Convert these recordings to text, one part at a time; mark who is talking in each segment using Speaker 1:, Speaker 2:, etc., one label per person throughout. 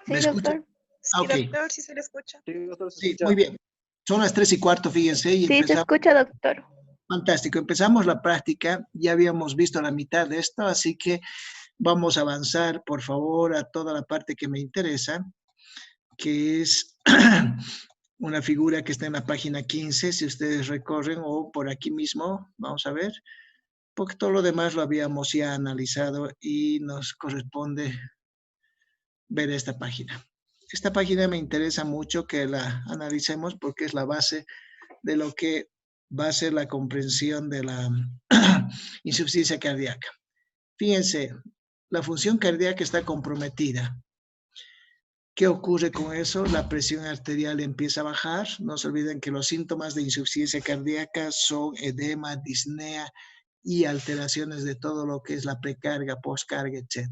Speaker 1: ¿Me
Speaker 2: Sí,
Speaker 1: escucha?
Speaker 2: doctor.
Speaker 1: Ah,
Speaker 3: Sí,
Speaker 1: ok.
Speaker 3: doctor, sí se le escucha.
Speaker 4: Sí, doctor, se
Speaker 1: Sí,
Speaker 4: escucha.
Speaker 1: muy bien. Son las 3:15, fíjense, y
Speaker 2: Sí, se
Speaker 1: empezamos.
Speaker 2: escucha, doctor.
Speaker 1: Fantástico, empezamos la práctica. Ya habíamos visto la mitad de esto, así que vamos a avanzar, por favor, a toda la parte que me interesa, que es una figura que está en la página 15, si ustedes recorren, o por aquí mismo, vamos a ver, porque todo lo demás lo habíamos ya analizado y nos corresponde ver esta página. Esta página me interesa mucho que la analicemos porque es la base de lo que va a ser la comprensión de la insuficiencia cardíaca. Fíjense, la función cardíaca está comprometida. ¿Qué ocurre con eso? La presión arterial empieza a bajar. No se olviden que los síntomas de insuficiencia cardíaca son edema, disnea y alteraciones de todo lo que es la precarga, postcarga, etc.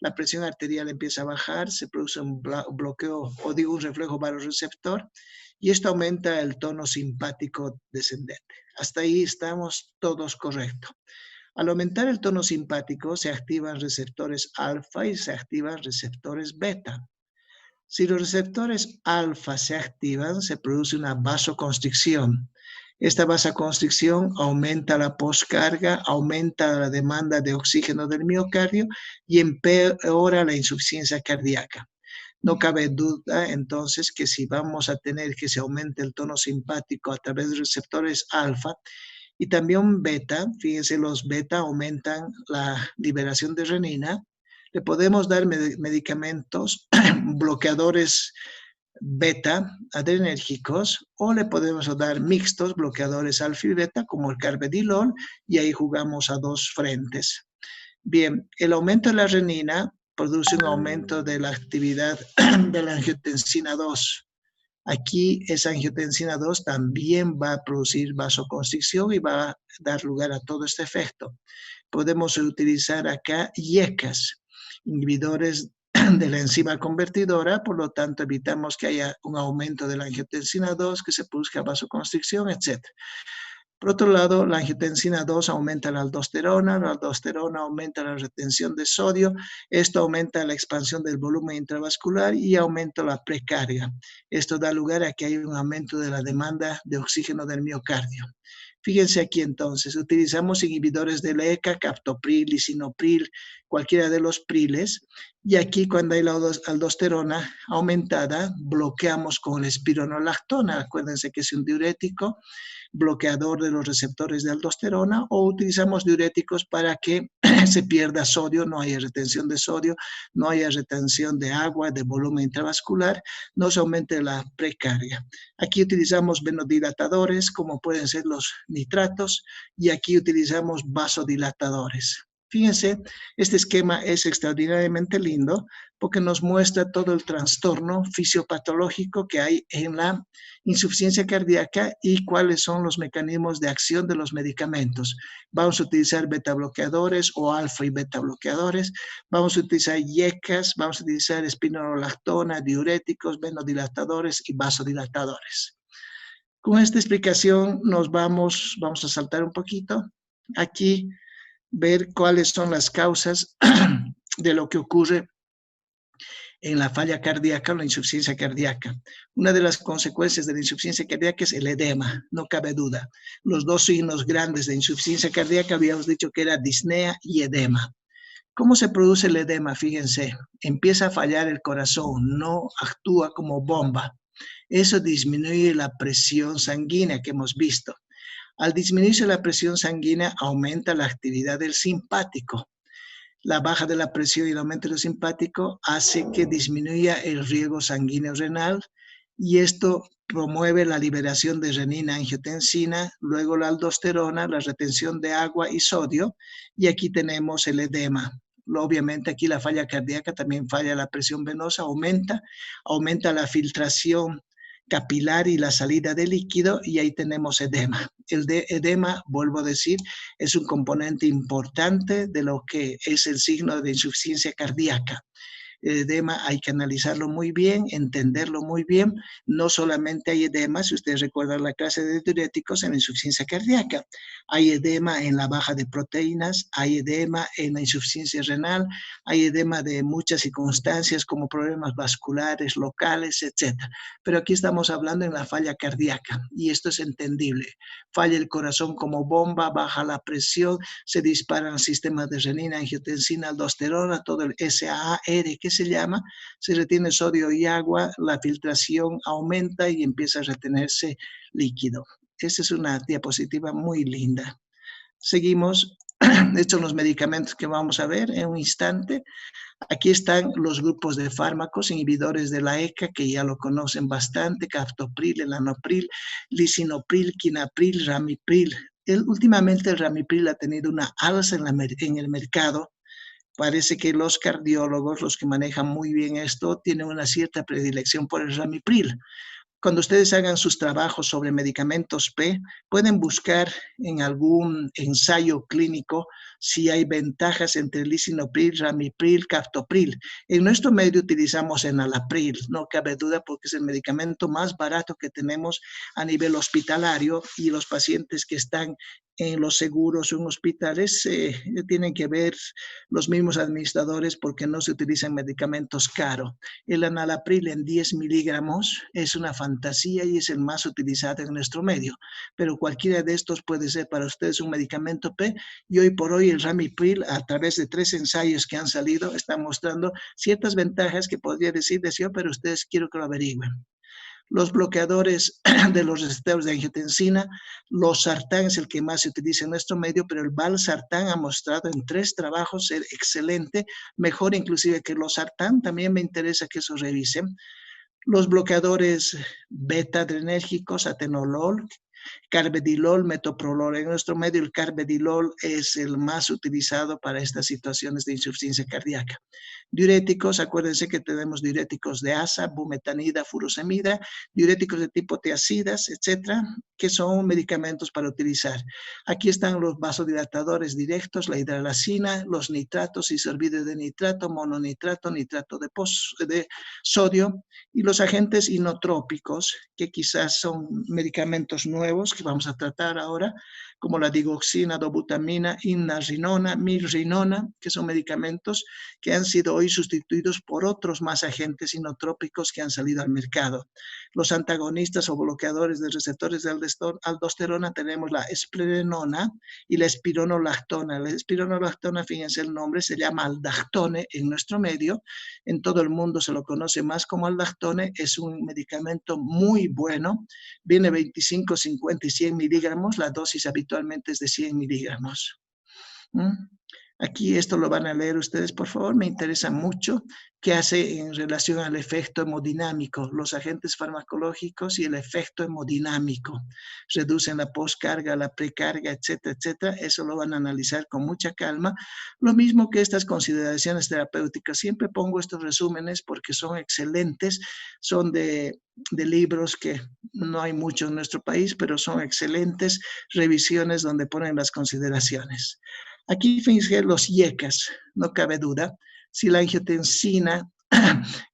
Speaker 1: La presión arterial empieza a bajar, se produce un bloqueo o digo un reflejo vasoreceptor y esto aumenta el tono simpático descendente. Hasta ahí estamos todos correctos. Al aumentar el tono simpático se activan receptores alfa y se activan receptores beta. Si los receptores alfa se activan, se produce una vasoconstricción. Esta vasoconstricción aumenta la postcarga, aumenta la demanda de oxígeno del miocardio y empeora la insuficiencia cardíaca. No cabe duda entonces que si vamos a tener que se aumente el tono simpático a través de receptores alfa y también beta, fíjense, los beta aumentan la liberación de renina, le podemos dar medicamentos bloqueadores beta adrenérgicos o le podemos dar mixtos bloqueadores alfa y beta como el carvedilol y ahí jugamos a dos frentes. Bien, el aumento de la renina produce un aumento de la actividad de la angiotensina 2. Aquí esa angiotensina 2 también va a producir vasoconstricción y va a dar lugar a todo este efecto. Podemos utilizar acá IECAS, inhibidores de la enzima convertidora, por lo tanto evitamos que haya un aumento de la angiotensina 2, que se produzca vasoconstricción, etc. Por otro lado, la angiotensina 2 aumenta la aldosterona aumenta la retención de sodio, esto aumenta la expansión del volumen intravascular y aumenta la precarga. Esto da lugar a que haya un aumento de la demanda de oxígeno del miocardio. Fíjense aquí entonces, utilizamos inhibidores de ECA, captopril, lisinopril, cualquiera de los priles, y aquí cuando hay la aldosterona aumentada, bloqueamos con el espironolactona, acuérdense que es un diurético, bloqueador de los receptores de aldosterona, o utilizamos diuréticos para que se pierda sodio, no haya retención de sodio, no haya retención de agua, de volumen intravascular, no se aumente la precarga. Aquí utilizamos venodilatadores, como pueden ser los nitratos, y aquí utilizamos vasodilatadores. Fíjense, este esquema es extraordinariamente lindo porque nos muestra todo el trastorno fisiopatológico que hay en la insuficiencia cardíaca y cuáles son los mecanismos de acción de los medicamentos. Vamos a utilizar beta bloqueadores o alfa y beta bloqueadores, vamos a utilizar IECAS, vamos a utilizar espironolactona, diuréticos, venodilatadores y vasodilatadores. Con esta explicación nos vamos a saltar un poquito. Aquí ver cuáles son las causas de lo que ocurre en la falla cardíaca o la insuficiencia cardíaca. Una de las consecuencias de la insuficiencia cardíaca es el edema, no cabe duda. Los dos signos grandes de insuficiencia cardíaca habíamos dicho que era disnea y edema. ¿Cómo se produce el edema? Fíjense, empieza a fallar el corazón, no actúa como bomba. Eso disminuye la presión sanguínea que hemos visto. Al disminuirse la presión sanguínea, aumenta la actividad del simpático. La baja de la presión y el aumento del simpático hace que disminuya el riego sanguíneo renal y esto promueve la liberación de renina, angiotensina, luego la aldosterona, la retención de agua y sodio, y aquí tenemos el edema. Obviamente aquí la falla cardíaca también falla la presión venosa, aumenta la filtración capilar y la salida de líquido y ahí tenemos edema. El edema, vuelvo a decir, es un componente importante de lo que es el signo de insuficiencia cardíaca. El edema hay que analizarlo muy bien, entenderlo muy bien. No solamente hay edema, si ustedes recuerdan la clase de diuréticos en la insuficiencia cardíaca. Hay edema en la baja de proteínas, hay edema en la insuficiencia renal, hay edema de muchas circunstancias como problemas vasculares, locales, etc. Pero aquí estamos hablando en la falla cardíaca y esto es entendible. Falla el corazón como bomba, baja la presión, se disparan sistemas de renina, angiotensina, aldosterona, todo el SAR que se llama, se retiene sodio y agua, la filtración aumenta y empieza a retenerse líquido. Esta es una diapositiva muy linda. Seguimos. Estos son los medicamentos que vamos a ver en un instante. Aquí están los grupos de fármacos inhibidores de la ECA, que ya lo conocen bastante: captopril, enalapril, lisinopril, quinapril, ramipril. Últimamente el ramipril ha tenido una alza en el mercado. Parece que los cardiólogos, los que manejan muy bien esto, tienen una cierta predilección por el ramipril. Cuando ustedes hagan sus trabajos sobre medicamentos P, pueden buscar en algún ensayo clínico si hay ventajas entre lisinopril, ramipril, captopril. En nuestro medio utilizamos enalapril, no cabe duda, porque es el medicamento más barato que tenemos a nivel hospitalario, y los pacientes que están en los seguros o en hospitales tienen que ver los mismos administradores porque no se utilizan medicamentos caros. El enalapril en 10 miligramos es una fantasía y es el más utilizado en nuestro medio, pero cualquiera de estos puede ser para ustedes un medicamento P, y hoy por hoy el ramipril, a través de 3 ensayos que han salido, está mostrando ciertas ventajas que podría decirles yo, pero ustedes quiero que lo averigüen. Los bloqueadores de los receptores de angiotensina, losartán es el que más se utiliza en nuestro medio, pero el valsartán ha mostrado en 3 trabajos ser excelente, mejor inclusive que losartán. También me interesa que eso revisen. Los bloqueadores beta-adrenérgicos, atenolol, carvedilol, metoprolol. En nuestro medio el carvedilol es el más utilizado para estas situaciones de insuficiencia cardíaca. Diuréticos, acuérdense que tenemos diuréticos de asa, bumetanida, furosemida, diuréticos de tipo tiacidas, etcétera, que son medicamentos para utilizar. Aquí están los vasodilatadores directos, la hidralacina, los nitratos, isorbides de nitrato, mononitrato, nitrato de sodio, y los agentes inotrópicos, que quizás son medicamentos nuevos que vamos a tratar ahora, como la digoxina, dobutamina, innarinona, milrinona, que son medicamentos que han sido hoy sustituidos por otros más agentes inotrópicos que han salido al mercado. Los antagonistas o bloqueadores de receptores de aldosterona, tenemos la esplenona y la espironolactona. La espironolactona, fíjense el nombre, se llama aldactone en nuestro medio. En todo el mundo se lo conoce más como aldactone. Es un medicamento muy bueno. Viene 25, 50 y 100 miligramos. La dosis habitualmente es de 100 miligramos. Aquí esto lo van a leer ustedes, por favor. Me interesa mucho qué hace en relación al efecto hemodinámico, los agentes farmacológicos y el efecto hemodinámico. Reducen la postcarga, la precarga, etcétera, etcétera. Eso lo van a analizar con mucha calma. Lo mismo que estas consideraciones terapéuticas. Siempre pongo estos resúmenes porque son excelentes. Son de libros que no hay mucho en nuestro país, pero son excelentes revisiones donde ponen las consideraciones. Aquí fíjense los IECAS, no cabe duda. Si la angiotensina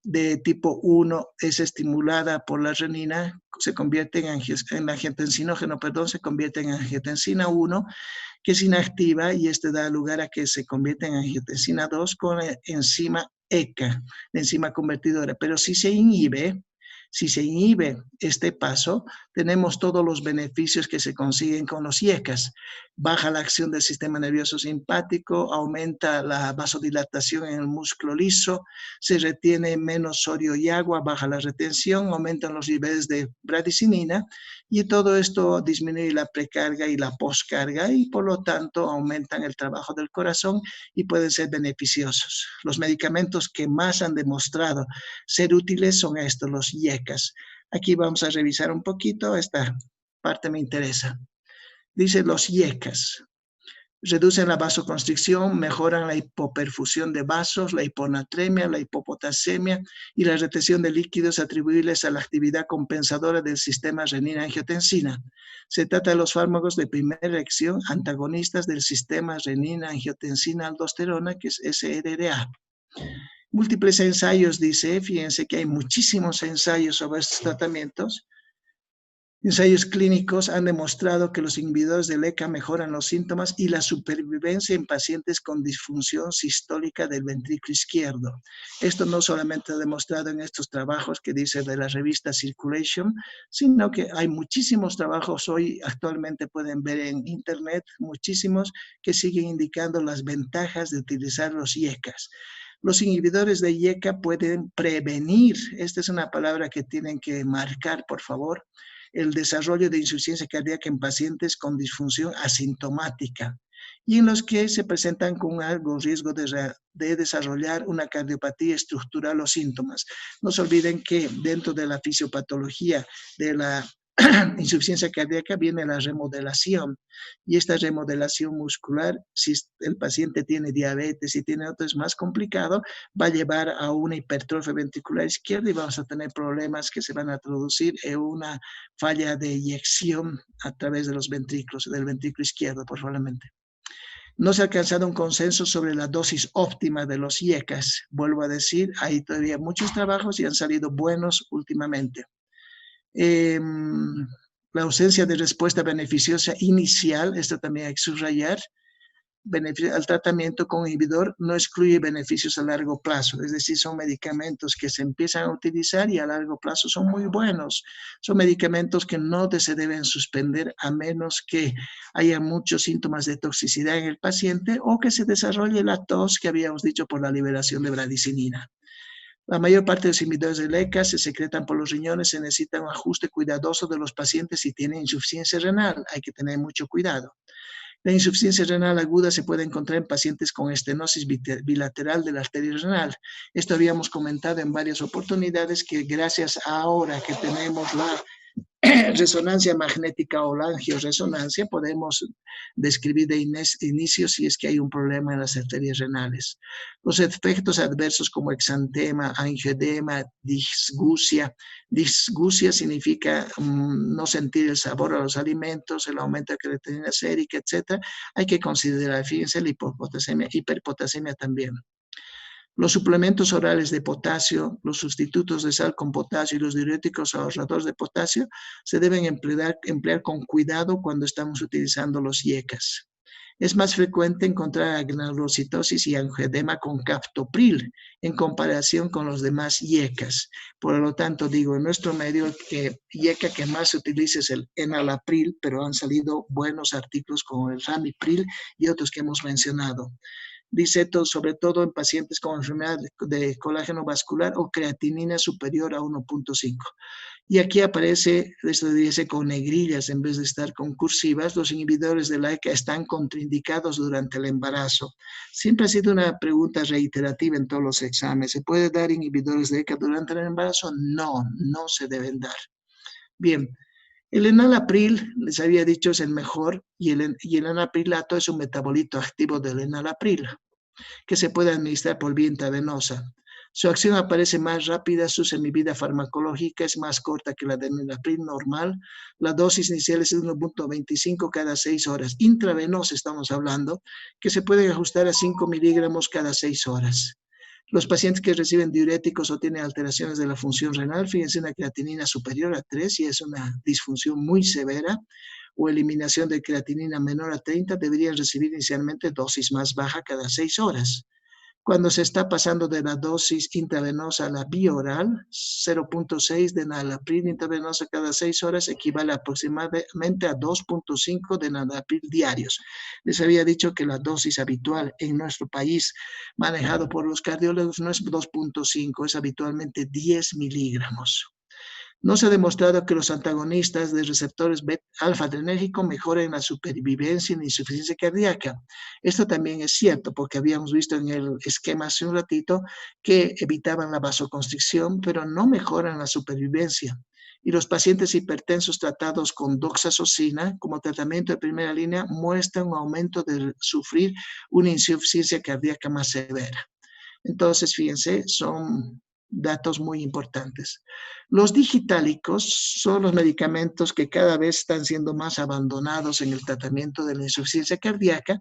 Speaker 1: de tipo 1 es estimulada por la renina, se convierte en angiotensinógeno, se convierte en angiotensina 1, que es inactiva, y este da lugar a que se convierta en angiotensina 2 con la enzima ECA, la enzima convertidora. Pero si se inhibe este paso, tenemos todos los beneficios que se consiguen con los IECAS. Baja la acción del sistema nervioso simpático, aumenta la vasodilatación en el músculo liso, se retiene menos sodio y agua, baja la retención, aumentan los niveles de bradicinina, y todo esto disminuye la precarga y la postcarga, y por lo tanto aumentan el trabajo del corazón y pueden ser beneficiosos. Los medicamentos que más han demostrado ser útiles son estos, los IECAS. Aquí vamos a revisar un poquito, esta parte me interesa. Dice los IECAS reducen la vasoconstricción, mejoran la hipoperfusión de vasos, la hiponatremia, la hipopotasemia y la retención de líquidos atribuibles a la actividad compensadora del sistema renina-angiotensina. Se trata de los fármacos de primera acción antagonistas del sistema renina-angiotensina-aldosterona, que es SRA. Múltiples ensayos, dice, fíjense que hay muchísimos ensayos sobre estos tratamientos. Ensayos clínicos han demostrado que los inhibidores del ECA mejoran los síntomas y la supervivencia en pacientes con disfunción sistólica del ventrículo izquierdo. Esto no solamente demostrado en estos trabajos que dice de la revista Circulation, sino que hay muchísimos trabajos hoy, actualmente pueden ver en internet, muchísimos que siguen indicando las ventajas de utilizar los IECAs. Los inhibidores de IECA pueden prevenir, esta es una palabra que tienen que marcar, por favor, el desarrollo de insuficiencia cardíaca en pacientes con disfunción asintomática y en los que se presentan con algo riesgo de desarrollar una cardiopatía estructural o síntomas. No se olviden que dentro de la fisiopatología de la insuficiencia cardíaca viene la remodelación y esta remodelación muscular, si el paciente tiene diabetes y tiene otro, es más complicado, va a llevar a una hipertrofia ventricular izquierda y vamos a tener problemas que se van a traducir en una falla de eyección a través de los ventrículos, del ventrículo izquierdo probablemente. No se ha alcanzado un consenso sobre la dosis óptima de los IECAs. Vuelvo a decir, hay todavía muchos trabajos y han salido buenos últimamente. La ausencia de respuesta beneficiosa inicial, esto también hay que subrayar, al tratamiento con inhibidor no excluye beneficios a largo plazo, es decir, son medicamentos que se empiezan a utilizar y a largo plazo son muy buenos. Son medicamentos que no se deben suspender a menos que haya muchos síntomas de toxicidad en el paciente o que se desarrolle la tos que habíamos dicho por la liberación de bradicinina. La mayor parte de los inhibidores del ECA se secretan por los riñones, se necesita un ajuste cuidadoso de los pacientes si tienen insuficiencia renal, hay que tener mucho cuidado. La insuficiencia renal aguda se puede encontrar en pacientes con estenosis bilateral de la arteria renal. Esto habíamos comentado en varias oportunidades que gracias a ahora que tenemos la resonancia magnética o la angioresonancia, podemos describir de inicio si es que hay un problema en las arterias renales. Los efectos adversos como exantema, angioedema, disgusia. Disgusia significa no sentir el sabor a los alimentos, el aumento de creatinina sérica, etc. Hay que considerar, fíjense, la hiperpotasemia también. Los suplementos orales de potasio, los sustitutos de sal con potasio y los diuréticos ahorradores de potasio se deben emplear con cuidado cuando estamos utilizando los IECAs. Es más frecuente encontrar granulocitosis y angioedema con captopril en comparación con los demás IECAs. Por lo tanto, digo, en nuestro medio el IECA que más se utiliza es el enalapril, pero han salido buenos artículos como el ramipril y otros que hemos mencionado. Dice sobre todo en pacientes con enfermedad de colágeno vascular o creatinina superior a 1.5. Y aquí aparece, esto dice con negrillas en vez de estar con cursivas, los inhibidores de la ECA están contraindicados durante el embarazo. Siempre ha sido una pregunta reiterativa en todos los exámenes. ¿Se puede dar inhibidores de ECA durante el embarazo? No, no se deben dar. Bien. El enalapril, les había dicho, es el mejor y el enalaprilato es un metabolito activo del enalapril que se puede administrar por vía intravenosa. Su acción aparece más rápida, su semivida farmacológica es más corta que la del enalapril normal. La dosis inicial es de 1.25 cada 6 horas. Intravenosa estamos hablando, que se puede ajustar a 5 miligramos cada 6 horas. Los pacientes que reciben diuréticos o tienen alteraciones de la función renal, fíjense una creatinina superior a 3 y es una disfunción muy severa, o eliminación de creatinina menor a 30, deberían recibir inicialmente dosis más baja cada 6 horas. Cuando se está pasando de la dosis intravenosa a la bioral, 0.6 de enalapril intravenosa cada 6 horas equivale aproximadamente a 2.5 de enalapril diarios. Les había dicho que la dosis habitual en nuestro país, manejado por los cardiólogos, no es 2.5, es habitualmente 10 miligramos. No se ha demostrado que los antagonistas de receptores alfa-adrenérgico mejoren la supervivencia en insuficiencia cardíaca. Esto también es cierto porque habíamos visto en el esquema hace un ratito que evitaban la vasoconstricción, pero no mejoran la supervivencia. Y los pacientes hipertensos tratados con doxazosina como tratamiento de primera línea muestran un aumento de sufrir una insuficiencia cardíaca más severa. Entonces, fíjense, son datos muy importantes. Los digitálicos son los medicamentos que cada vez están siendo más abandonados en el tratamiento de la insuficiencia cardíaca,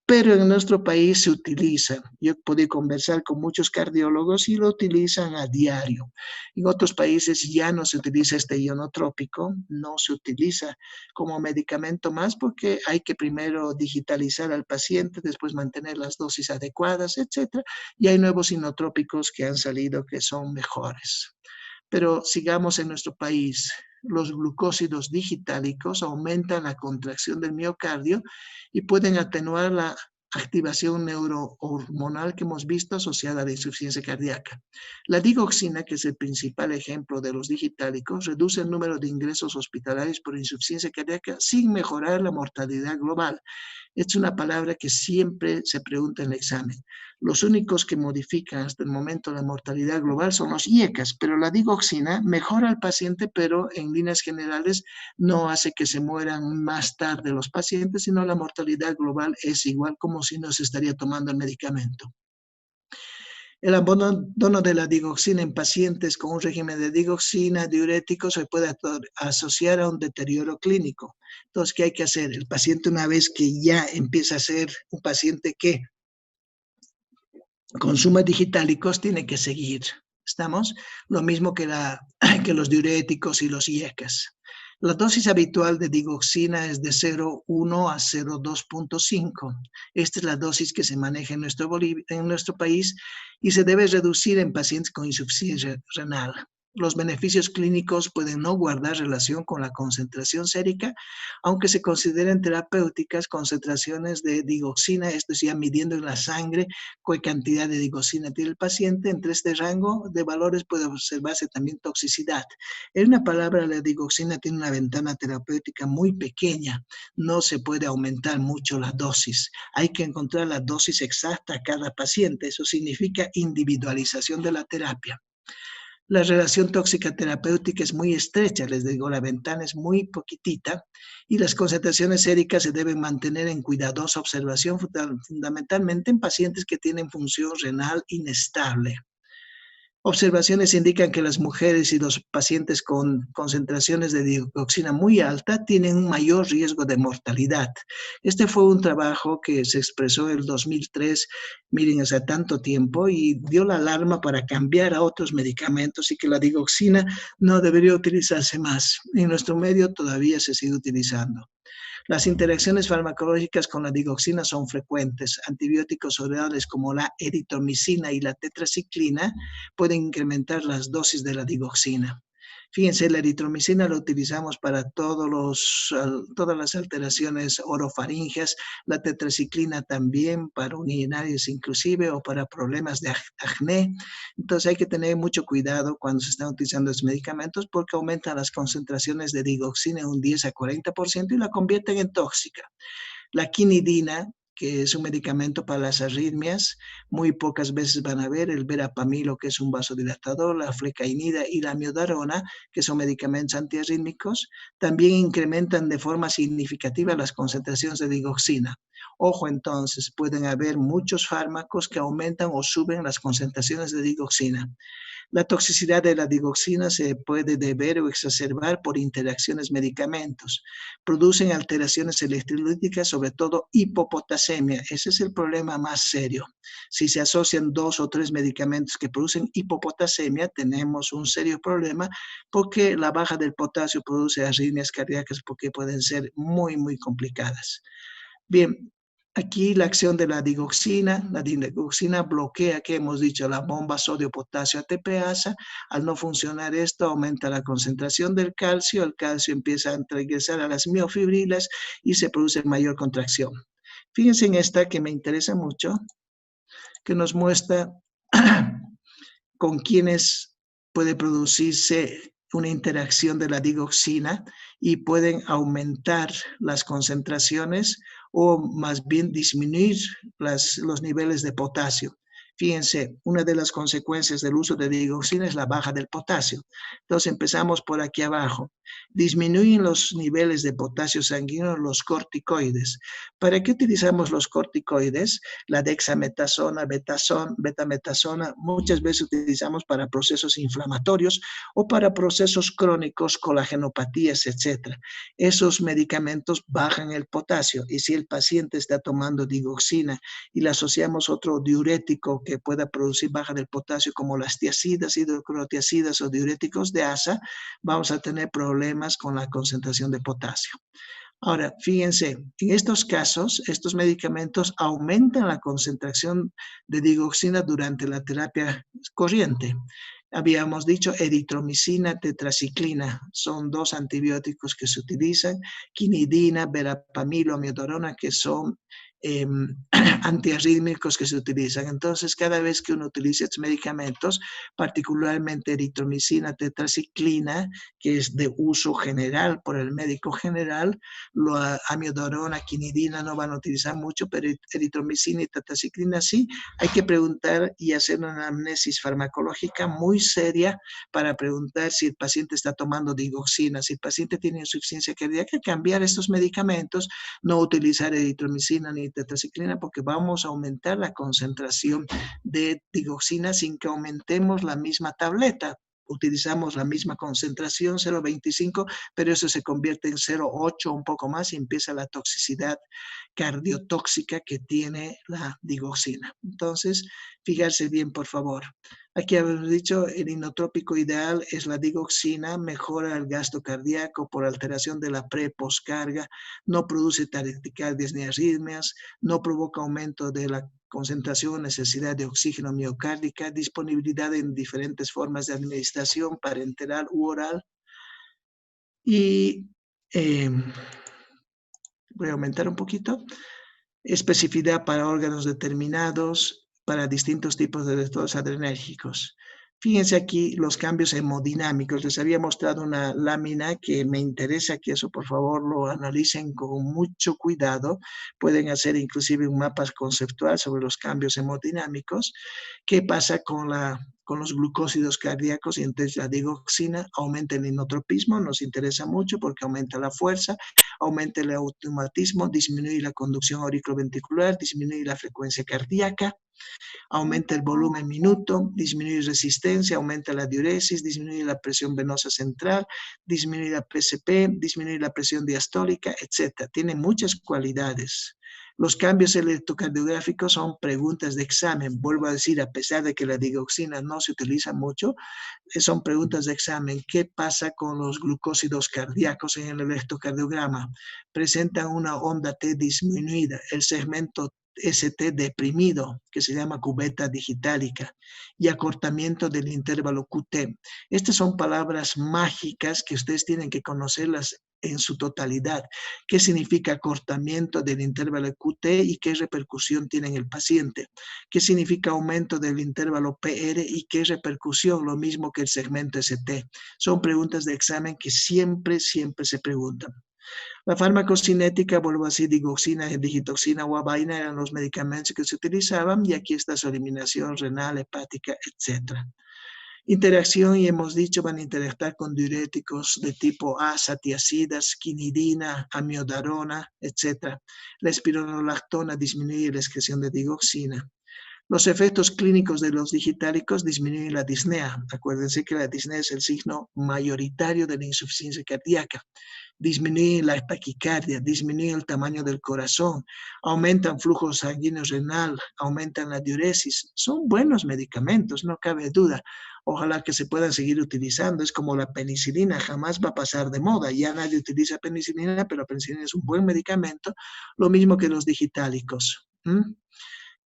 Speaker 1: pero en nuestro país se utiliza. Yo he podido conversar con muchos cardiólogos y lo utilizan a diario. En otros países ya no se utiliza este ionotrópico, no se utiliza como medicamento más porque hay que primero digitalizar al paciente, después mantener las dosis adecuadas, etcétera. Y hay nuevos inotrópicos que han salido que son mejores. Pero sigamos en nuestro país. Los glucósidos digitálicos aumentan la contracción del miocardio y pueden atenuar la activación neurohormonal que hemos visto asociada a la insuficiencia cardíaca. La digoxina, que es el principal ejemplo de los digitálicos, reduce el número de ingresos hospitalarios por insuficiencia cardíaca sin mejorar la mortalidad global. Es una palabra que siempre se pregunta en el examen. Los únicos que modifican hasta el momento la mortalidad global son los IECAS, pero la digoxina mejora al paciente, pero en líneas generales no hace que se mueran más tarde los pacientes, sino la mortalidad global es igual como si no se estaría tomando el medicamento. El abandono de la digoxina en pacientes con un régimen de digoxina diurético se puede asociar a un deterioro clínico. Entonces, ¿qué hay que hacer? El paciente, una vez que ya empieza a ser un paciente que consume digitálicos, tiene que seguir. ¿Estamos? Lo mismo que los diuréticos y los IECAS. La dosis habitual de digoxina es de 0,1 a 0,2.5. Esta es la dosis que se maneja en nuestro país y se debe reducir en pacientes con insuficiencia renal. Los beneficios clínicos pueden no guardar relación con la concentración sérica, aunque se consideren terapéuticas concentraciones de digoxina, esto es ya midiendo en la sangre qué cantidad de digoxina tiene el paciente. Entre este rango de valores puede observarse también toxicidad. En una palabra, la digoxina tiene una ventana terapéutica muy pequeña, no se puede aumentar mucho la dosis. Hay que encontrar la dosis exacta a cada paciente, eso significa individualización de la terapia. La relación tóxica terapéutica es muy estrecha, les digo, la ventana es muy poquitita y las concentraciones séricas se deben mantener en cuidadosa observación, fundamentalmente en pacientes que tienen función renal inestable. Observaciones indican que las mujeres y los pacientes con concentraciones de digoxina muy alta tienen un mayor riesgo de mortalidad. Este fue un trabajo que se expresó en el 2003, miren, hace tanto tiempo, y dio la alarma para cambiar a otros medicamentos y que la digoxina no debería utilizarse más. En nuestro medio todavía se sigue utilizando. Las interacciones farmacológicas con la digoxina son frecuentes. Antibióticos orales como la eritromicina y la tetraciclina pueden incrementar las dosis de la digoxina. Fíjense, la eritromicina la utilizamos para todas las alteraciones orofaringeas, la tetraciclina también para urinarios inclusive o para problemas de acné. Entonces hay que tener mucho cuidado cuando se están utilizando estos medicamentos porque aumentan las concentraciones de digoxina en un 10 a 40% y la convierten en tóxica. La quinidina, que es un medicamento para las arritmias, muy pocas veces van a ver el verapamilo, que es un vasodilatador, la flecainida y la amiodarona, que son medicamentos antiarrítmicos, también incrementan de forma significativa las concentraciones de digoxina. Ojo, entonces, pueden haber muchos fármacos que aumentan o suben las concentraciones de digoxina. La toxicidad de la digoxina se puede deber o exacerbar por interacciones medicamentos. Producen alteraciones electrolíticas, sobre todo hipopotasemia. Ese es el problema más serio. Si se asocian 2 o 3 medicamentos que producen hipopotasemia, tenemos un serio problema porque la baja del potasio produce arritmias cardíacas porque pueden ser muy, muy complicadas. Bien, aquí la acción de la digoxina bloquea, que hemos dicho, la bomba sodio-potasio ATPasa. Al no funcionar esto, aumenta la concentración del calcio, el calcio empieza a ingresar a las miofibrilas y se produce mayor contracción. Fíjense en esta que me interesa mucho, que nos muestra con quienes puede producirse una interacción de la digoxina y pueden aumentar las concentraciones o más bien disminuir los niveles de potasio. Fíjense, una de las consecuencias del uso de digoxina es la baja del potasio. Entonces empezamos por aquí abajo. Disminuyen los niveles de potasio sanguíneo los corticoides. ¿Para qué utilizamos los corticoides? La dexametasona, betametasona, muchas veces utilizamos para procesos inflamatorios o para procesos crónicos, colagenopatías, etc. Esos medicamentos bajan el potasio y si el paciente está tomando digoxina y le asociamos otro diurético que pueda producir baja del potasio como las tiazidas, hidroclorotiazidas o diuréticos de asa, vamos a tener problemas con la concentración de potasio. Ahora, fíjense, en estos casos, estos medicamentos aumentan la concentración de digoxina durante la terapia corriente. Habíamos dicho eritromicina, tetraciclina, son dos antibióticos que se utilizan, quinidina, verapamil o amiodarona, que son antiarrítmicos que se utilizan. Entonces, cada vez que uno utiliza estos medicamentos, particularmente eritromicina, tetraciclina, que es de uso general por el médico general, la amiodarona, quinidina no van a utilizar mucho, pero eritromicina y tetraciclina sí. Hay que preguntar y hacer una anamnesis farmacológica muy seria para preguntar si el paciente está tomando digoxina, si el paciente tiene insuficiencia cardíaca, cambiar estos medicamentos, no utilizar eritromicina ni tetraciclina porque vamos a aumentar la concentración de digoxina sin que aumentemos la misma tableta. Utilizamos la misma concentración, 0,25, pero eso se convierte en 0,8, un poco más, y empieza la toxicidad cardiotóxica que tiene la digoxina. Entonces, fijarse bien, por favor. Aquí habíamos dicho, el inotrópico ideal es la digoxina, mejora el gasto cardíaco por alteración de la pre-postcarga, no produce taquicardias ni arritmias, no provoca aumento de la concentración, necesidad de oxígeno miocárdica, disponibilidad en diferentes formas de administración, parenteral u oral. Y voy a aumentar un poquito. Especificidad para órganos determinados, para distintos tipos de receptores adrenérgicos. Fíjense aquí los cambios hemodinámicos. Les había mostrado una lámina que me interesa que eso por favor lo analicen con mucho cuidado. Pueden hacer inclusive un mapa conceptual sobre los cambios hemodinámicos. ¿Qué pasa con los glucósidos cardíacos? Y entonces la digoxina aumenta el inotropismo, nos interesa mucho porque aumenta la fuerza, aumenta el automatismo, disminuye la conducción auriculoventricular, disminuye la frecuencia cardíaca, aumenta el volumen minuto, disminuye resistencia, aumenta la diuresis, disminuye la presión venosa central, disminuye la PCP, disminuye la presión diastólica, etc. Tiene muchas cualidades. Los cambios electrocardiográficos son preguntas de examen. Vuelvo a decir, a pesar de que la digoxina no se utiliza mucho, son preguntas de examen. ¿Qué pasa con los glucósidos cardíacos en el electrocardiograma? Presentan una onda T disminuida, el segmento ST deprimido, que se llama cubeta digitálica, y acortamiento del intervalo QT. Estas son palabras mágicas que ustedes tienen que conocerlas en su totalidad. ¿Qué significa acortamiento del intervalo QT y qué repercusión tiene en el paciente? ¿Qué significa aumento del intervalo PR y qué repercusión? Lo mismo que el segmento ST. Son preguntas de examen que siempre se preguntan. La farmacocinética, vuelvo a decir, digoxina, digitoxina o avaina eran los medicamentos que se utilizaban y aquí está su eliminación renal, hepática, etc. Interacción, y hemos dicho, van a interactuar con diuréticos de tipo asa, tiazidas, quinidina, amiodarona, etc. La espironolactona disminuye la excreción de digoxina. Los efectos clínicos de los digitálicos disminuyen la disnea. Acuérdense que la disnea es el signo mayoritario de la insuficiencia cardíaca. Disminuyen la taquicardia, disminuyen el tamaño del corazón, aumentan flujo sanguíneo renal, aumentan la diuresis. Son buenos medicamentos, no cabe duda. Ojalá que se puedan seguir utilizando. Es como la penicilina, jamás va a pasar de moda. Ya nadie utiliza penicilina, pero la penicilina es un buen medicamento. Lo mismo que los digitálicos.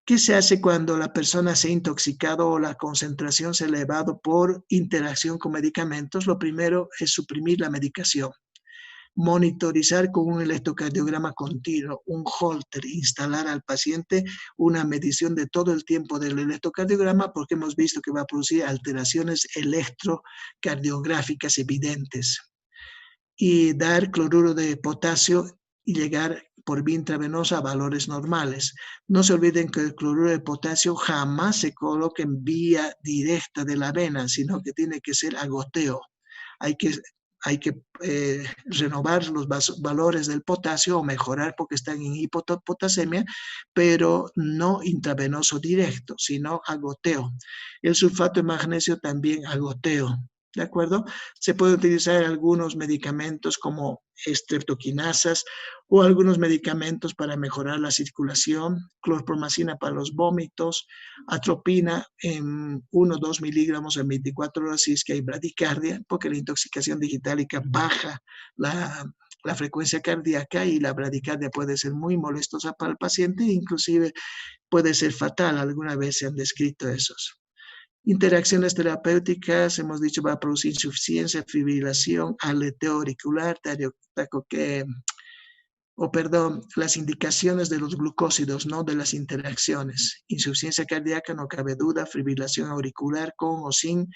Speaker 1: ¿Qué se hace cuando la persona se ha intoxicado o la concentración se ha elevado por interacción con medicamentos? Lo primero es suprimir la medicación. Monitorizar con un electrocardiograma continuo, un Holter, instalar al paciente una medición de todo el tiempo del electrocardiograma porque hemos visto que va a producir alteraciones electrocardiográficas evidentes. Y dar cloruro de potasio y llegar por vía intravenosa a valores normales. No se olviden que el cloruro de potasio jamás se coloca en vía directa de la vena, sino que tiene que ser a goteo. Hay que hay que renovar los valores del potasio o mejorar porque están en hipopotasemia, pero no intravenoso directo, sino a goteo. El sulfato de magnesio también a goteo. ¿De acuerdo? Se pueden utilizar algunos medicamentos como estreptoquinasas o algunos medicamentos para mejorar la circulación, clorpromacina para los vómitos, atropina en 1 o 2 miligramos en 24 horas si es que hay bradicardia, porque la intoxicación digitálica baja la frecuencia cardíaca y la bradicardia puede ser muy molestosa para el paciente, inclusive puede ser fatal. Alguna vez se han descrito esos. Interacciones terapéuticas, hemos dicho, va a producir insuficiencia, fibrilación, aleteo auricular, las indicaciones de los glucósidos, no de las interacciones. Insuficiencia cardíaca, no cabe duda, fibrilación auricular con o sin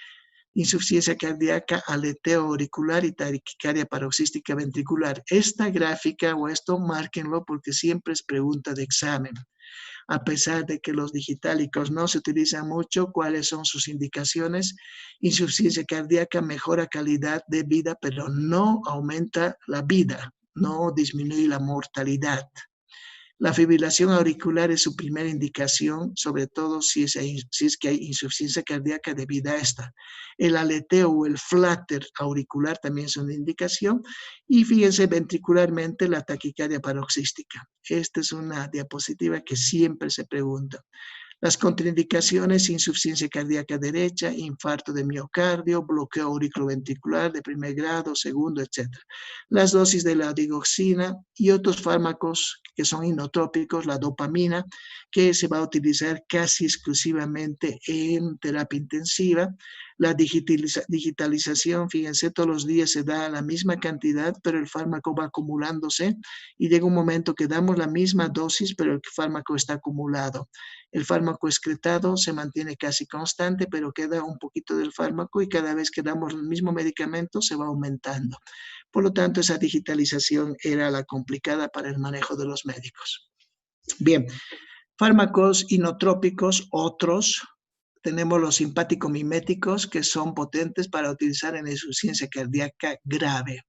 Speaker 1: insuficiencia cardíaca, aleteo auricular y taquicardia paroxística ventricular. Esta gráfica o esto, márquenlo porque siempre es pregunta de examen. A pesar de que los digitálicos no se utilizan mucho, ¿cuáles son sus indicaciones? Insuficiencia cardíaca mejora calidad de vida, pero no aumenta la vida, no disminuye la mortalidad. La fibrilación auricular es su primera indicación, sobre todo si es que hay insuficiencia cardíaca debida a esta. El aleteo o el flutter auricular también es una indicación. Y fíjense ventricularmente la taquicardia paroxística. Esta es una diapositiva que siempre se pregunta. Las contraindicaciones, insuficiencia cardíaca derecha, infarto de miocardio, bloqueo auriculoventricular de primer grado, segundo, etc. Las dosis de la digoxina y otros fármacos que son inotrópicos, la dopamina, que se va a utilizar casi exclusivamente en terapia intensiva. La digitalización, fíjense, todos los días se da la misma cantidad, pero el fármaco va acumulándose y llega un momento que damos la misma dosis, pero el fármaco está acumulado. El fármaco excretado se mantiene casi constante, pero queda un poquito del fármaco y cada vez que damos el mismo medicamento se va aumentando. Por lo tanto, esa digitalización era la complicada para el manejo de los médicos. Bien, fármacos inotrópicos, otros. Tenemos los simpático-miméticos que son potentes para utilizar en insuficiencia cardíaca grave.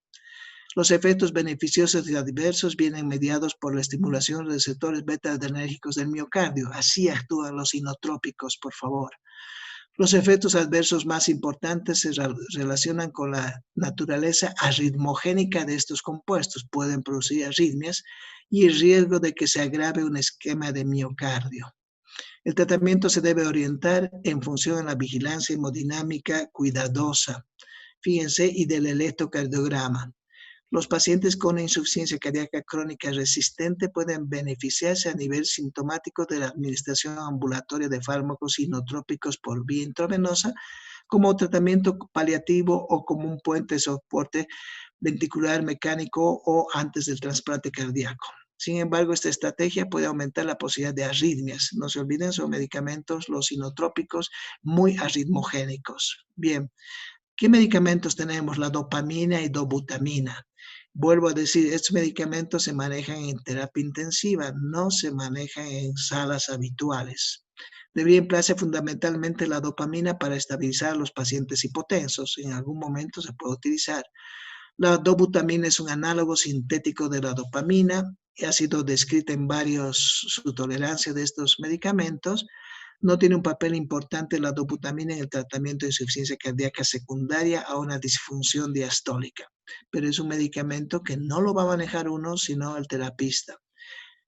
Speaker 1: Los efectos beneficiosos y adversos vienen mediados por la estimulación de receptores beta-adrenérgicos del miocardio. Así actúan los inotrópicos, por favor. Los efectos adversos más importantes se relacionan con la naturaleza arritmogénica de estos compuestos. Pueden producir arritmias y el riesgo de que se agrave un esquema de miocardio. El tratamiento se debe orientar en función de la vigilancia hemodinámica cuidadosa, fíjense, y del electrocardiograma. Los pacientes con insuficiencia cardíaca crónica resistente pueden beneficiarse a nivel sintomático de la administración ambulatoria de fármacos inotrópicos por vía intravenosa como tratamiento paliativo o como un puente de soporte ventricular mecánico o antes del trasplante cardíaco. Sin embargo, esta estrategia puede aumentar la posibilidad de arritmias. No se olviden, son medicamentos, los inotrópicos, muy arritmogénicos. Bien, ¿qué medicamentos tenemos? La dopamina y dobutamina. Vuelvo a decir, estos medicamentos se manejan en terapia intensiva, no se manejan en salas habituales. Debería emplearse fundamentalmente la dopamina para estabilizar a los pacientes hipotensos. En algún momento se puede utilizar. La dobutamina es un análogo sintético de la dopamina y ha sido descrita en su tolerancia de estos medicamentos. No tiene un papel importante la dobutamina en el tratamiento de insuficiencia cardíaca secundaria a una disfunción diastólica, pero es un medicamento que no lo va a manejar uno, sino el terapista.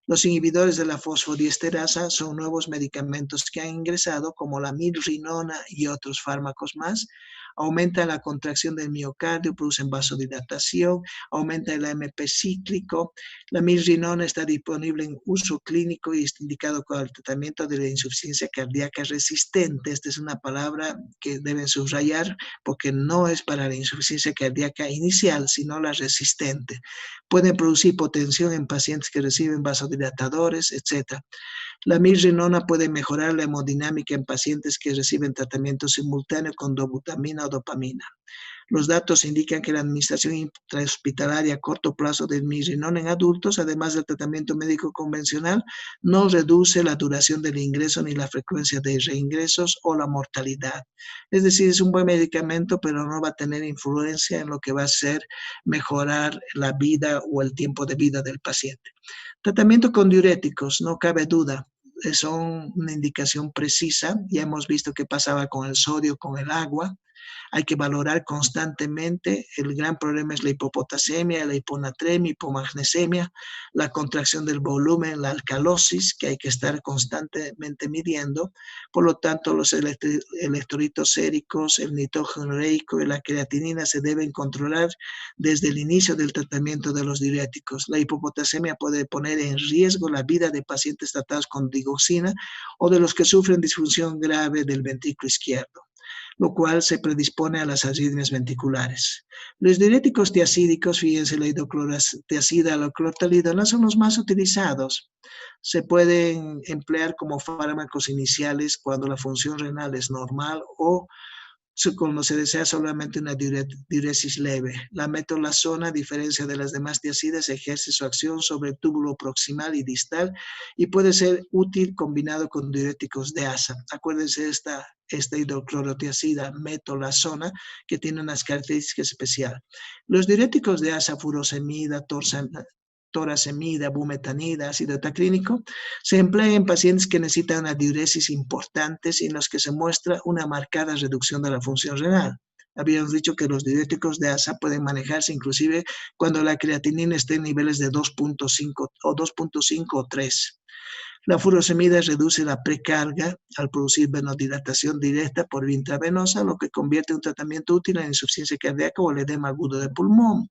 Speaker 1: Los inhibidores de la fosfodiesterasa son nuevos medicamentos que han ingresado, como la milrinona y otros fármacos más. Aumenta la contracción del miocardio, producen vasodilatación, aumenta el AMP cíclico. La milrinona está disponible en uso clínico y está indicado para el tratamiento de la insuficiencia cardíaca resistente. Esta es una palabra que deben subrayar porque no es para la insuficiencia cardíaca inicial, sino la resistente. Pueden producir hipotensión en pacientes que reciben vasodilatadores, etc. La milrinona puede mejorar la hemodinámica en pacientes que reciben tratamiento simultáneo con dobutamina o dopamina. Los datos indican que la administración intrahospitalaria a corto plazo de mirrinona en adultos, además del tratamiento médico convencional, no reduce la duración del ingreso ni la frecuencia de reingresos o la mortalidad. Es decir, es un buen medicamento, pero no va a tener influencia en lo que va a ser mejorar la vida o el tiempo de vida del paciente. Tratamiento con diuréticos, no cabe duda. Son una indicación precisa. Ya hemos visto qué pasaba con el sodio, con el agua. Hay que valorar constantemente. El gran problema es la hipopotasemia, la hiponatremia, hipomagnesemia, la contracción del volumen, la alcalosis, que hay que estar constantemente midiendo. Por lo tanto, los electrolitos séricos, el nitrógeno ureico y la creatinina se deben controlar desde el inicio del tratamiento de los diuréticos. La hipopotasemia puede poner en riesgo la vida de pacientes tratados con digoxina o de los que sufren disfunción grave del ventrículo izquierdo, lo cual se predispone a las arritmias ventriculares. Los diuréticos tiacídicos, fíjense, la hidroclorotiazida, la clortalidona, son los más utilizados. Se pueden emplear como fármacos iniciales cuando la función renal es normal o cuando se desea solamente una diuresis leve. La metolazona, a diferencia de las demás tiacidas, ejerce su acción sobre el túbulo proximal y distal y puede ser útil combinado con diuréticos de asa. Acuérdense de esta hidroclorotiazida, metolazona, que tiene unas características especiales. Los diuréticos de asa, furosemida, torasemida, bumetanida, ácido tacrínico, se emplean en pacientes que necesitan una diuresis importante y en los que se muestra una marcada reducción de la función renal. Habíamos dicho que los diuréticos de asa pueden manejarse inclusive cuando la creatinina esté en niveles de 2.5 o 3. La furosemida reduce la precarga al producir venodilatación directa por vía intravenosa, lo que convierte un tratamiento útil en insuficiencia cardíaca o el edema agudo de pulmón.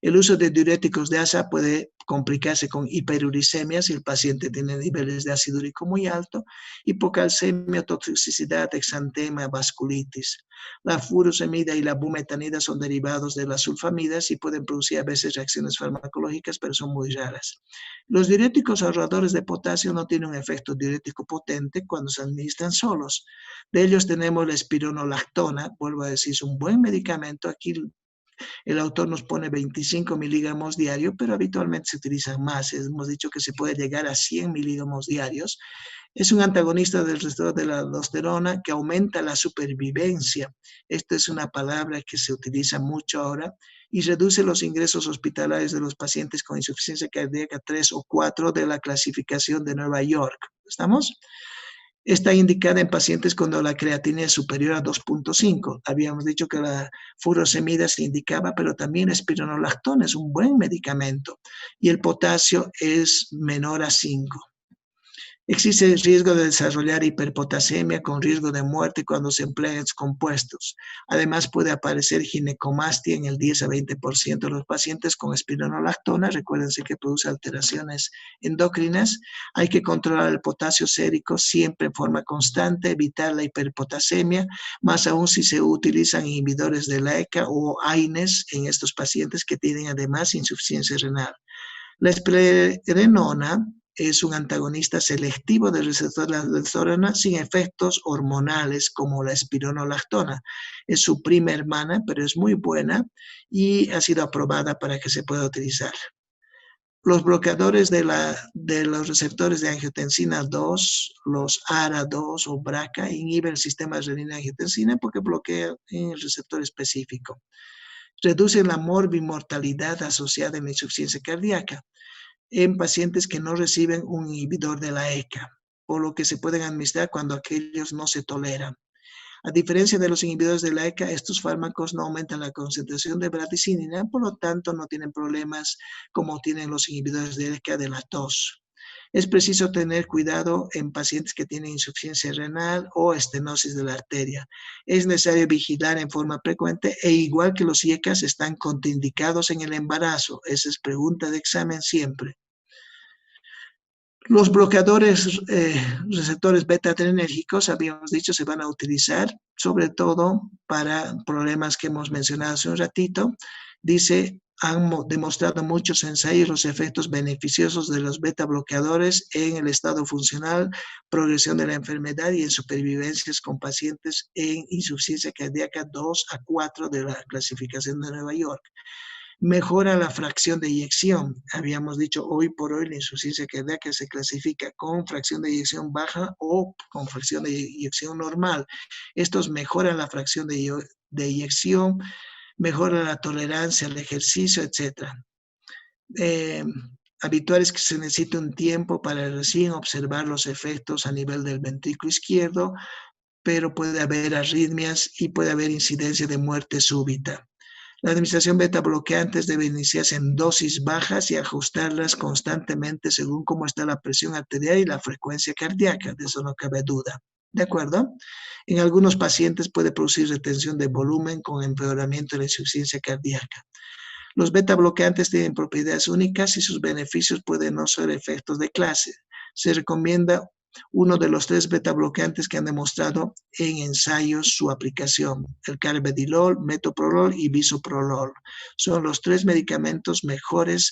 Speaker 1: El uso de diuréticos de asa puede complicarse con hiperuricemia si el paciente tiene niveles de ácido úrico muy alto, hipocalcemia, toxicidad, exantema, vasculitis. La furosemida y la bumetanida son derivados de las sulfamidas y pueden producir a veces reacciones farmacológicas, pero son muy raras. Los diuréticos ahorradores de potasio no tienen un efecto diurético potente cuando se administran solos. De ellos tenemos la espironolactona, vuelvo a decir, es un buen medicamento. Aquí el autor nos pone 25 miligramos diarios, pero habitualmente se utilizan más. Hemos dicho que se puede llegar a 100 miligramos diarios. Es un antagonista del receptor de la aldosterona que aumenta la supervivencia. Esta es una palabra que se utiliza mucho ahora y reduce los ingresos hospitalarios de los pacientes con insuficiencia cardíaca 3 o 4 de la clasificación de Nueva York. ¿Estamos? Está indicada en pacientes cuando la creatina es superior a 2.5. Habíamos dicho que la furosemida se indicaba, pero también la espironolactona es un buen medicamento y el potasio es menor a 5. Existe el riesgo de desarrollar hiperpotasemia con riesgo de muerte cuando se emplean estos compuestos. Además, puede aparecer ginecomastia en el 10 a 20% de los pacientes con espironolactona. Recuérdense que produce alteraciones endocrinas. Hay que controlar el potasio sérico siempre en forma constante, evitar la hiperpotasemia, más aún si se utilizan inhibidores de la ECA o AINES en estos pacientes que tienen además insuficiencia renal. La esplenona es un antagonista selectivo del receptor de la aldosterona sin efectos hormonales como la espironolactona. Es su prima hermana, pero es muy buena y ha sido aprobada para que se pueda utilizar. Los bloqueadores de los receptores de angiotensina 2, los ARA2 o BRCA, inhiben el sistema renina-angiotensina porque bloquean el receptor específico. Reducen la morbimortalidad asociada a la insuficiencia cardíaca en pacientes que no reciben un inhibidor de la ECA, por lo que se pueden administrar cuando aquellos no se toleran. A diferencia de los inhibidores de la ECA, estos fármacos no aumentan la concentración de bradicinina, por lo tanto no tienen problemas como tienen los inhibidores de ECA de la tos. Es preciso tener cuidado en pacientes que tienen insuficiencia renal o estenosis de la arteria. Es necesario vigilar en forma frecuente e igual que los IECAs están contraindicados en el embarazo. Esa es pregunta de examen siempre. Los bloqueadores receptores beta-adrenérgicos, habíamos dicho, se van a utilizar sobre todo para problemas que hemos mencionado hace un ratito. Dice, han demostrado muchos ensayos los efectos beneficiosos de los beta bloqueadores en el estado funcional, progresión de la enfermedad y en supervivencias con pacientes en insuficiencia cardíaca 2 a 4 de la clasificación de Nueva York. Mejora la fracción de eyección. Habíamos dicho hoy por hoy la insuficiencia cardíaca se clasifica con fracción de eyección baja o con fracción de eyección normal. Estos mejoran la fracción de eyección, mejora la tolerancia al ejercicio, etc. Habitual es que se necesite un tiempo para recién observar los efectos a nivel del ventrículo izquierdo, pero puede haber arritmias y puede haber incidencia de muerte súbita. La administración beta bloqueantes debe iniciarse en dosis bajas y ajustarlas constantemente según cómo está la presión arterial y la frecuencia cardíaca, de eso no cabe duda. ¿De acuerdo? En algunos pacientes puede producir retención de volumen con empeoramiento de la insuficiencia cardíaca. Los beta bloqueantes tienen propiedades únicas y sus beneficios pueden no ser efectos de clase. Se recomienda uno de los 3 beta bloqueantes que han demostrado en ensayos su aplicación, el carvedilol, metoprolol y bisoprolol. Son los 3 medicamentos mejores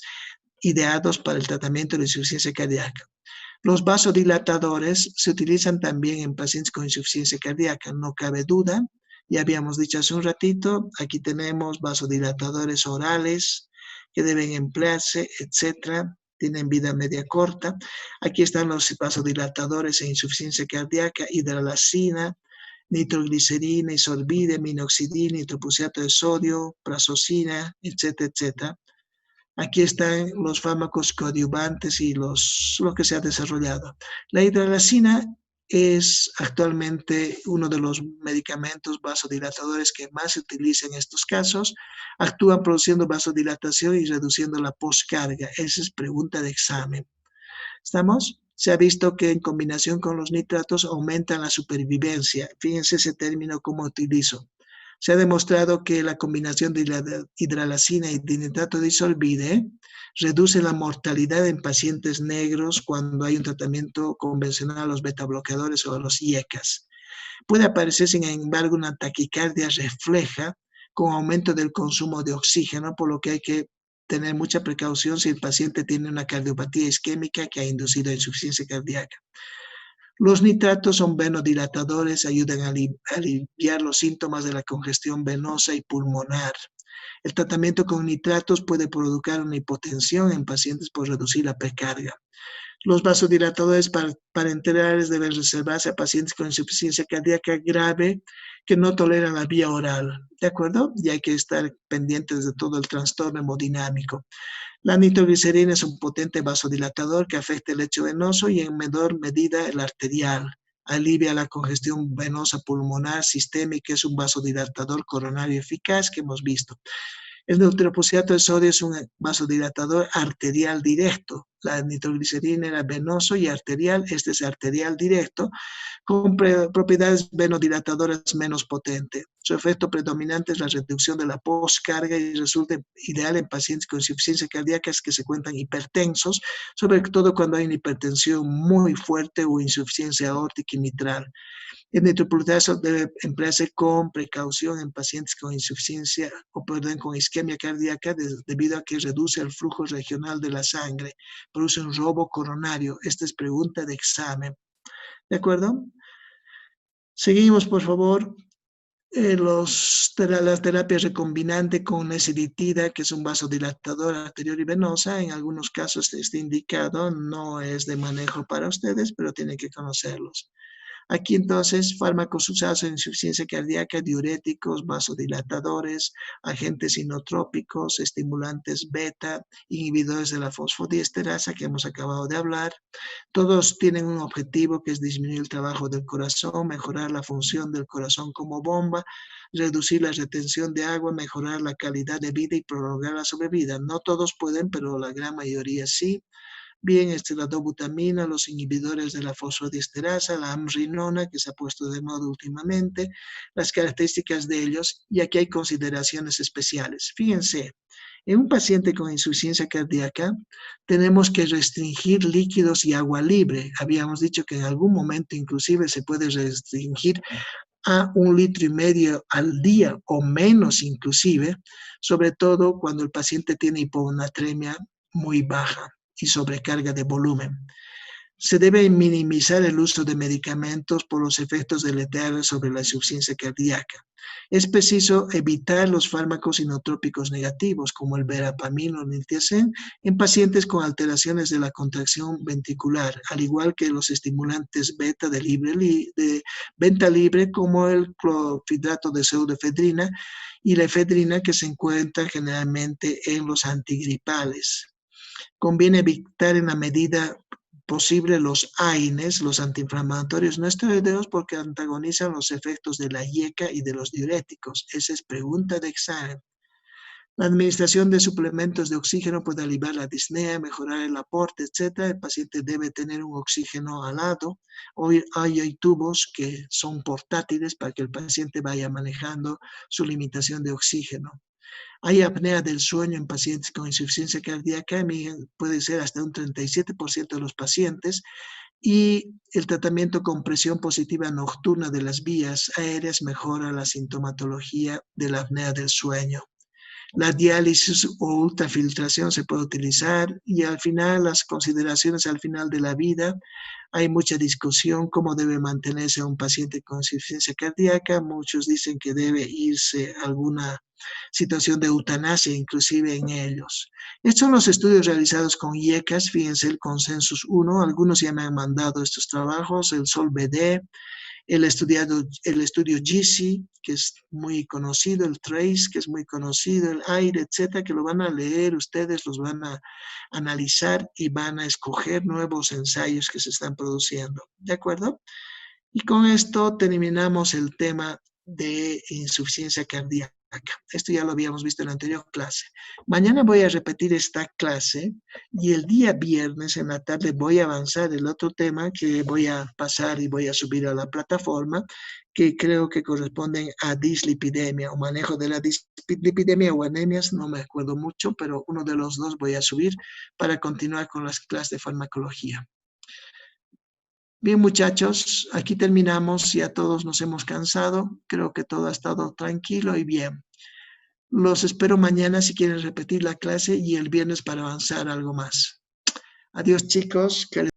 Speaker 1: ideados para el tratamiento de la insuficiencia cardíaca. Los vasodilatadores se utilizan también en pacientes con insuficiencia cardíaca, no cabe duda. Ya habíamos dicho hace un ratito, aquí tenemos vasodilatadores orales que deben emplearse, etcétera. Tienen vida media corta. Aquí están los vasodilatadores en insuficiencia cardíaca, hidralazina, nitroglicerina, isorbide, minoxidil, nitroprusiato de sodio, prazosina, etcétera, etcétera. Aquí están los fármacos coadyuvantes y lo que se ha desarrollado. La hidralazina es actualmente uno de los medicamentos vasodilatadores que más se utiliza en estos casos. Actúan produciendo vasodilatación y reduciendo la postcarga. Esa es pregunta de examen. ¿Estamos? Se ha visto que en combinación con los nitratos aumentan la supervivencia. Fíjense ese término cómo utilizo. Se ha demostrado que la combinación de hidralazina y de nitrato de isorbide reduce la mortalidad en pacientes negros cuando hay un tratamiento convencional a los betabloqueadores o a los IECAS. Puede aparecer, sin embargo, una taquicardia refleja con aumento del consumo de oxígeno, por lo que hay que tener mucha precaución si el paciente tiene una cardiopatía isquémica que ha inducido insuficiencia cardíaca. Los nitratos son venodilatadores, ayudan a aliviar los síntomas de la congestión venosa y pulmonar. El tratamiento con nitratos puede provocar una hipotensión en pacientes por reducir la precarga. Los vasodilatadores parenterales deben reservarse a pacientes con insuficiencia cardíaca grave que no toleran la vía oral, ¿de acuerdo? Y hay que estar pendientes de todo el trastorno hemodinámico. La nitroglicerina es un potente vasodilatador que afecta el lecho venoso y en menor medida el arterial. Alivia la congestión venosa pulmonar sistémica, es un vasodilatador coronario eficaz que hemos visto. El nitroprusiato de sodio es un vasodilatador arterial directo. La nitroglicerina era venoso y arterial, este es arterial directo, con propiedades venodilatadoras menos potentes. Su efecto predominante es la reducción de la postcarga y resulta ideal en pacientes con insuficiencia cardíaca que se encuentran hipertensos, sobre todo cuando hay una hipertensión muy fuerte o insuficiencia aórtica y mitral. El nitroprusiato debe emplearse con precaución en pacientes con insuficiencia con isquemia cardíaca debido a que reduce el flujo regional de la sangre, produce un robo coronario. Esta es pregunta de examen. ¿De acuerdo? Seguimos, por favor. Las terapias recombinantes con esilitida, que es un vasodilatador arterial y venosa, en algunos casos está indicado, no es de manejo para ustedes, pero tienen que conocerlos. Aquí entonces fármacos usados en insuficiencia cardíaca, diuréticos, vasodilatadores, agentes inotrópicos, estimulantes beta, inhibidores de la fosfodiesterasa que hemos acabado de hablar. Todos tienen un objetivo que es disminuir el trabajo del corazón, mejorar la función del corazón como bomba, reducir la retención de agua, mejorar la calidad de vida y prolongar la sobrevida. No todos pueden, pero la gran mayoría sí. Bien, la dobutamina, los inhibidores de la fosfodiesterasa, la amrinona, que se ha puesto de moda últimamente, las características de ellos, y aquí hay consideraciones especiales. Fíjense, en un paciente con insuficiencia cardíaca tenemos que restringir líquidos y agua libre. Habíamos dicho que en algún momento inclusive se puede restringir a 1,5 litros al día o menos inclusive, sobre todo cuando el paciente tiene hiponatremia muy baja y sobrecarga de volumen. Se debe minimizar el uso de medicamentos por los efectos deleterios sobre la insuficiencia cardíaca. Es preciso evitar los fármacos inotrópicos negativos, como el verapamil o nitiazem, en pacientes con alteraciones de la contracción ventricular, al igual que los estimulantes beta de venta libre, como el clorhidrato de pseudoefedrina y la efedrina, que se encuentra generalmente en los antigripales. Conviene evitar en la medida posible los AINES, los antiinflamatorios no esteroideos, porque antagonizan los efectos de la IECA y de los diuréticos. Esa es pregunta de examen. La administración de suplementos de oxígeno puede aliviar la disnea, mejorar el aporte, etc. El paciente debe tener un oxígeno al lado. Hoy hay tubos que son portátiles para que el paciente vaya manejando su limitación de oxígeno. Hay apnea del sueño en pacientes con insuficiencia cardíaca, puede ser hasta un 37% de los pacientes, y el tratamiento con presión positiva nocturna de las vías aéreas mejora la sintomatología de la apnea del sueño. La diálisis o ultrafiltración se puede utilizar, y al final, las consideraciones al final de la vida. Hay mucha discusión cómo debe mantenerse un paciente con insuficiencia cardíaca. Muchos dicen que debe irse a alguna situación de eutanasia, inclusive en ellos. Estos son los estudios realizados con IECAS. Fíjense el Consensus 1. Algunos ya me han mandado estos trabajos, el SOL-BD, el estudio GC, que es muy conocido, el TRACE, que es muy conocido, el AIRE, etcétera, que lo van a leer ustedes, los van a analizar y van a escoger nuevos ensayos que se están produciendo. ¿De acuerdo? Y con esto terminamos el tema de insuficiencia cardíaca. Esto ya lo habíamos visto en la anterior clase. Mañana voy a repetir esta clase, y el día viernes en la tarde voy a avanzar el otro tema que voy a pasar y voy a subir a la plataforma, que creo que corresponden a dislipidemia o manejo de la dislipidemia o anemias, no me acuerdo mucho, pero uno de los dos voy a subir para continuar con las clases de farmacología. Bien, muchachos, aquí terminamos. Ya todos nos hemos cansado. Creo que todo ha estado tranquilo y bien. Los espero mañana si quieren repetir la clase, y el viernes para avanzar algo más. Adiós, chicos.